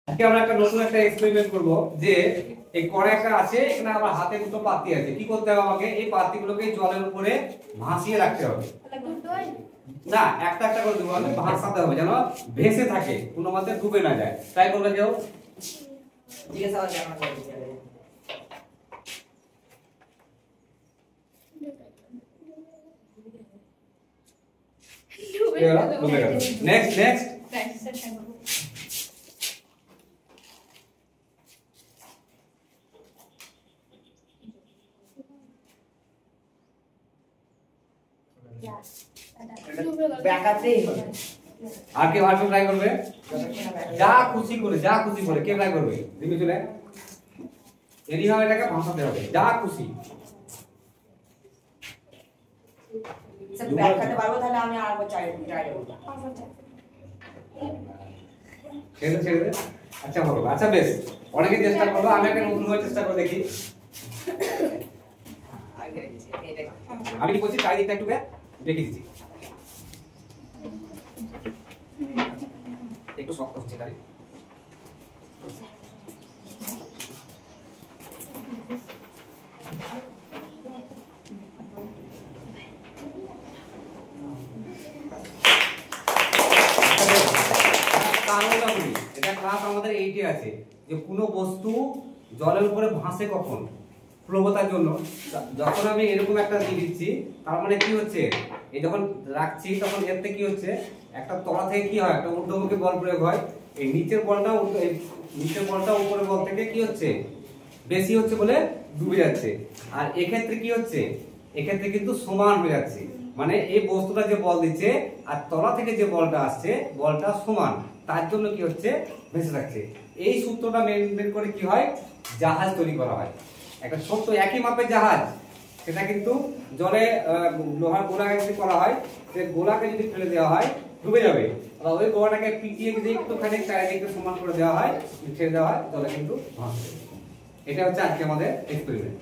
আজকে আমরা একটা নতুন একটা এক্সপেরিমেন্ট করব যে এই কড়া একটা আছে, এখানে আমার হাতে দুটো পাতি আছে। কি করতে হবে আমাকে? এই পাতিগুলোকে জলের উপরে ভাসিয়ে রাখতে হবে। না, একটা একটা করে দেবো, আমি ভাসাতে হবে যেন ভেসে থাকে, কোনো মতে ডুবে না যায়। ট্রাই করবে কেউ? জিজ্ঞাসা করে আমরা করে দিতে হবে। ডুবে গেল। Next next. ব্যাকআপেই হবে। আর কে ভার্সন ট্রাই করবে? যা খুশি করে কে ট্রাই করবে? দিবি চলে এইভাবে এটাকে ভাসাতে হবে, যা খুশি। স্যার ব্যাকআপে পারবো তাহলে আমি আরেকবার ট্রাই করব। ছেড়ে দে। আচ্ছা হবে, আচ্ছা বেশ, অনেকে চেষ্টা করলো, আমি একটা নতুন ভাবে চেষ্টা করে দেখি। আমি কি বলছি, চারিদিকটা একটু দেখে দিচ্ছি, একটু শক্ত হচ্ছে গাড়ি। কারণটা বলি, এটা ক্লাস আমাদের 8 এ আছে যে কোনো বস্তু জলের উপরে ভাসে কখন? প্রবতার জন্য। যখন আমি এরকম একটা দিয়ে দিচ্ছি, তার মানে কি হচ্ছে, এই যখন রাখছি তখন এতে কি হচ্ছে, একটা তলা থেকে কি হয়, একটা ঊর্ধ্বমুখী বল প্রয়োগ হয়। এই নিচের বলটা উপরের বল থেকে কি হচ্ছে, বেশি হচ্ছে বলে ডুবে যাচ্ছে। আর এক্ষেত্রে কি হচ্ছে, এক্ষেত্রে কিন্তু সমান হয়ে যাচ্ছে, মানে এই বস্তুটা যে বল দিচ্ছে আর তলা থেকে যে বলটা আসছে, বলটা সমান, তার জন্য কি হচ্ছে, ভেসে থাকছে। এই সূত্রটা মেনটেন করে কি হয়, জাহাজ তৈরি করা হয়। একটা ছোট্ট একই মাপের জাহাজ, সেটা কিন্তু জলে লোহার গোলা যদি করা হয়, সে গোলাকে যদি ফেলে দেওয়া হয় ডুবে যাবে। আর ওই গোলাটাকে পিটিয়ে যদি একটুখানি চারিদিকে সমান করে দেওয়া হয়, ছেড়ে দেওয়া হয়, তাহলে কিন্তু ভাসবে। এটা হচ্ছে আজকে আমাদের এক্সপেরিমেন্ট।